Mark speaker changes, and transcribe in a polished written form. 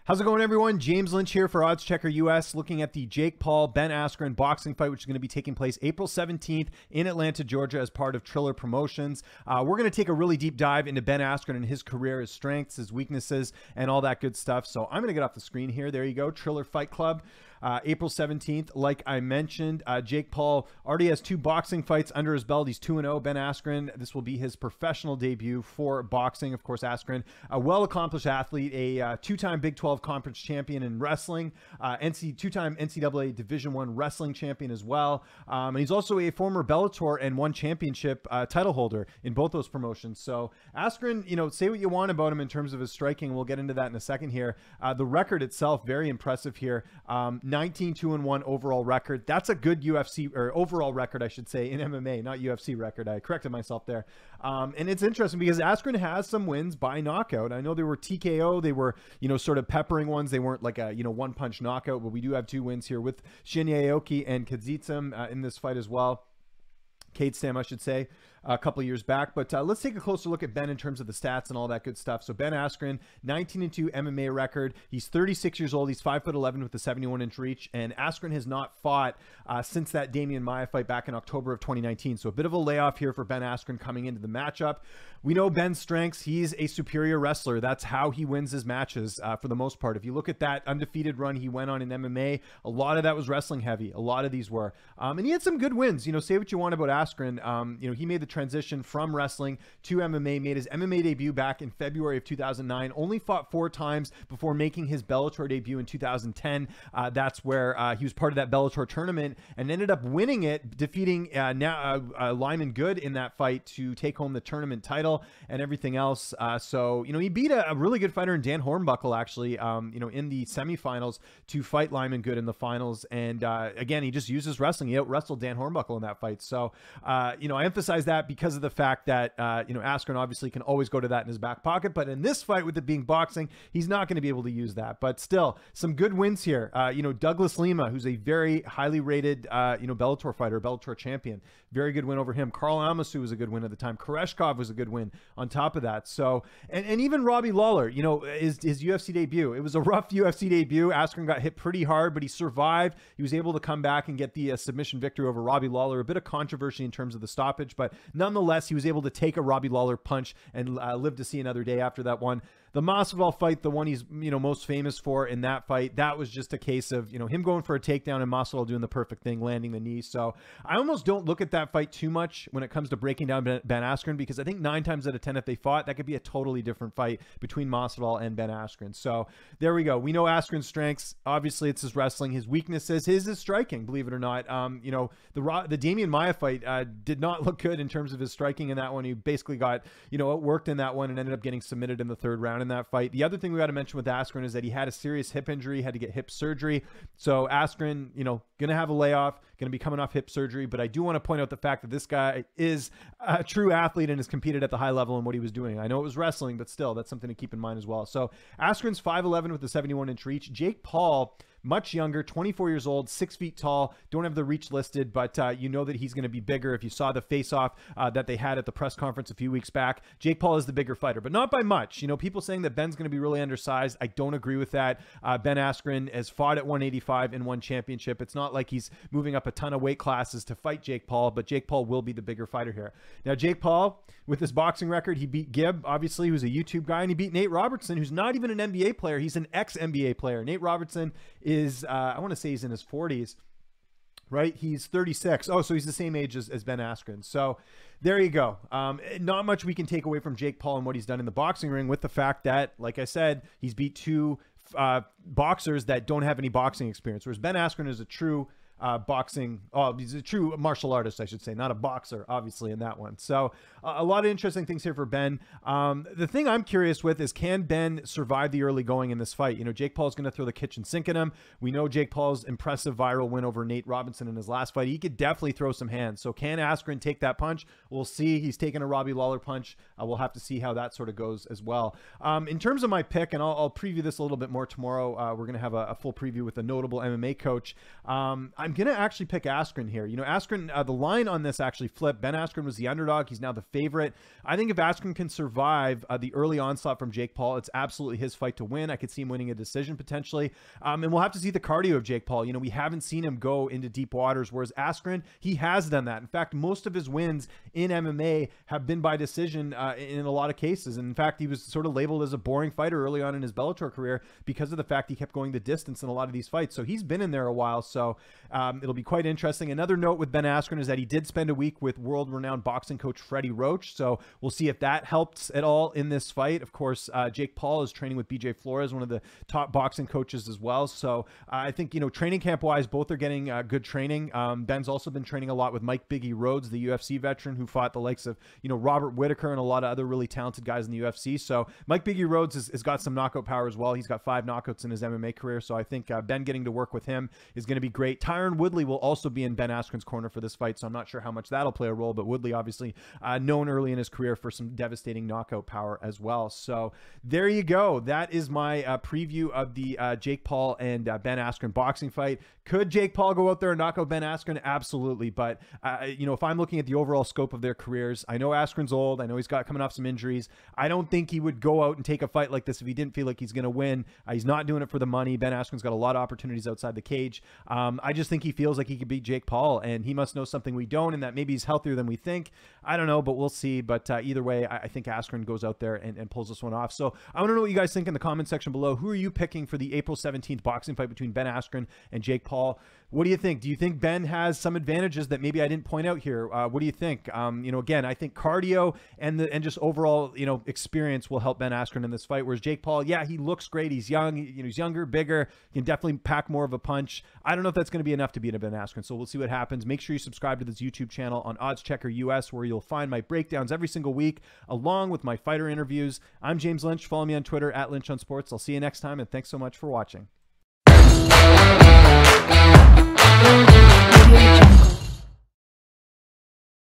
Speaker 1: How's it going, everyone? James Lynch here for Odds Checker US, looking at the Jake Paul, Ben Askren boxing fight, which is going to be taking place April 17th in Atlanta, Georgia, as part of Triller Promotions. We're going to take a really deep dive into Ben Askren and his career, his strengths, his weaknesses, and all that good stuff. So I'm going to get off the screen here. There you go, Triller Fight Club. April 17th, like I mentioned, Jake Paul already has 2 boxing fights under his belt. He's 2-0. Ben Askren, this will be his professional debut for boxing. Of course, Askren, a well-accomplished athlete, a 2-time Big 12 Conference champion in wrestling, 2-time NCAA Division I wrestling champion as well. And he's also a former Bellator and One Championship title holder in both those promotions. So Askren, you know, say what you want about him in terms of his striking. We'll get into that in a second here. The record itself, very impressive here. 19-2-1 overall record. That's a good UFC, or overall record, I should say, in MMA, not UFC record. I corrected myself there. And it's interesting because Askren has some wins by knockout. I know they were TKO. They were, you know, sort of peppering ones. They weren't like a, you know, one-punch knockout, but we do have 2 wins here with Shinya Aoki and Kazitsam in this fight as well. Cade Stam, I should say, a couple of years back. But let's take a closer look at Ben in terms of the stats and all that good stuff. So Ben Askren, 19-2 MMA record. He's 36 years old. He's 5'11" with a 71-inch reach. And Askren has not fought since that Damian Maia fight back in October of 2019. So a bit of a layoff here for Ben Askren coming into the matchup. We know Ben's strengths. He's a superior wrestler. That's how he wins his matches for the most part. If you look at that undefeated run he went on in MMA, a lot of that was wrestling heavy. A lot of these were. And he had some good wins. You know, say what you want about Askren. You know, he made the transition from wrestling to MMA, made his MMA debut back in February of 2009, only fought 4 times before making his Bellator debut in 2010. That's where he was part of that Bellator tournament and ended up winning it, defeating Lyman Good in that fight to take home the tournament title and everything else. So, you know, he beat a really good fighter in Dan Hornbuckle, actually, you know, in the semifinals to fight Lyman Good in the finals. And again, he just uses wrestling. He out-wrestled Dan Hornbuckle in that fight. So, you know, I emphasize that because of the fact that, you know, Askren obviously can always go to that in his back pocket. But in this fight, with it being boxing, he's not going to be able to use that. But still, some good wins here. You know, Douglas Lima, who's a very highly rated, you know, Bellator fighter, Bellator champion. Very good win over him. Carl Amasu was a good win at the time. Koreshkov was a good win on top of that. So, and even Robbie Lawler, you know, his UFC debut. It was a rough UFC debut. Askren got hit pretty hard, but he survived. He was able to come back and get the submission victory over Robbie Lawler. A bit of controversy in terms of the stoppage, but nonetheless, he was able to take a Robbie Lawler punch and live to see another day after that one. The Masvidal fight, the one he's, you know, most famous for in that fight, that was just a case of, you know, him going for a takedown and Masvidal doing the perfect thing, landing the knee. So I almost don't look at that fight too much when it comes to breaking down Ben Askren, because I think 9 times out of 10, if they fought, that could be a totally different fight between Masvidal and Ben Askren. So there we go. We know Askren's strengths. Obviously, it's his wrestling. His weaknesses, his striking, believe it or not. You know, the Damian Maia fight did not look good in terms of his striking in that one. He basically got, you know, outworked in that one and ended up getting submitted in the 3rd round in that fight. The other thing we got to mention with Askren is that he had a serious hip injury, had to get hip surgery. So Askren, you know, going to have a layoff, going to be coming off hip surgery. But I do want to point out the fact that this guy is a true athlete and has competed at the high level in what he was doing. I know it was wrestling, but still, that's something to keep in mind as well. So Askren's 5'11" with a 71-inch reach. Jake Paul, much younger, 24 years old, 6 feet tall. Don't have the reach listed, but you know that he's going to be bigger. If you saw the face-off that they had at the press conference a few weeks back, Jake Paul is the bigger fighter, but not by much. You know, people saying that Ben's going to be really undersized, I don't agree with that. Ben Askren has fought at 185 in one championship. It's not like he's moving up a ton of weight classes to fight Jake Paul, but Jake Paul will be the bigger fighter here. Now, Jake Paul, with his boxing record, he beat Gibb, obviously, who's a YouTube guy, and he beat Nate Robertson, who's not even an NBA player. He's an ex-NBA player. Nate Robertson is, I want to say he's in his 40s, right? He's 36. Oh, so he's the same age as Ben Askren. So there you go. Not much we can take away from Jake Paul and what he's done in the boxing ring, with the fact that, like I said, he's beat 2 boxers that don't have any boxing experience, whereas Ben Askren is a true boxing. Oh, he's a true martial artist, I should say, not a boxer, obviously, in that one. So a lot of interesting things here for Ben. The thing I'm curious with is, can Ben survive the early going in this fight? You know, Jake Paul's going to throw the kitchen sink at him. We know Jake Paul's impressive viral win over Nate Robinson in his last fight. He could definitely throw some hands. So can Askren take that punch? We'll see. He's taking a Robbie Lawler punch. We'll have to see how that sort of goes as well. In terms of my pick, and I'll preview this a little bit more tomorrow. We're going to have a full preview with a notable MMA coach. I'm I'm going to actually pick Askren here. You know, Askren, the line on this actually flipped. Ben Askren was the underdog. He's now the favorite. I think if Askren can survive the early onslaught from Jake Paul, it's absolutely his fight to win. I could see him winning a decision potentially. And we'll have to see the cardio of Jake Paul. You know, we haven't seen him go into deep waters, whereas Askren, he has done that. In fact, most of his wins in MMA have been by decision in a lot of cases. And in fact, he was sort of labeled as a boring fighter early on in his Bellator career because of the fact he kept going the distance in a lot of these fights. So he's been in there a while. So it'll be quite interesting. Another note with Ben Askren is that he did spend a week with world-renowned boxing coach Freddie Roach. So we'll see if that helps at all in this fight. Of course, Jake Paul is training with BJ Flores, one of the top boxing coaches as well. So I think, you know, training camp-wise, both are getting good training. Ben's also been training a lot with Mike Biggie Rhodes, the UFC veteran who fought the likes of, you know, Robert Whittaker and a lot of other really talented guys in the UFC. So Mike Biggie Rhodes has got some knockout power as well. He's got 5 knockouts in his MMA career. So I think Ben getting to work with him is going to be great. Tyron Woodley will also be in Ben Askren's corner for this fight. So I'm not sure how much that'll play a role, but Woodley obviously known early in his career for some devastating knockout power as well. So there you go. That is my preview of the Jake Paul and Ben Askren boxing fight. Could Jake Paul go out there and knock out Ben Askren? Absolutely. But, you know, if I'm looking at the overall scope of their careers, I know Askren's old. I know he's got coming off some injuries. I don't think he would go out and take a fight like this if he didn't feel like he's going to win. He's not doing it for the money. Ben Askren's got a lot of opportunities outside the cage. I just think he feels like he could beat Jake Paul, and he must know something we don't, and that maybe he's healthier than we think. I don't know, but we'll see. But either way, I think Askren goes out there and pulls this one off. So I want to know what you guys think in the comment section below. Who are you picking for the April 17th boxing fight between Ben Askren and Jake Paul? What do you think? Do you think Ben has some advantages that maybe I didn't point out here? What do you think? You know, again, I think cardio and just overall, you know, experience will help Ben Askren in this fight. Whereas Jake Paul, yeah, he looks great. He's young. You know, he's younger, bigger. He can definitely pack more of a punch. I don't know if that's going to be enough to beat a Ben Askren. So we'll see what happens. Make sure you subscribe to this YouTube channel on Odds Checker US, where you'll find my breakdowns every single week, along with my fighter interviews. I'm James Lynch. Follow me on Twitter @LynchOnSports. I'll see you next time, and thanks so much for watching.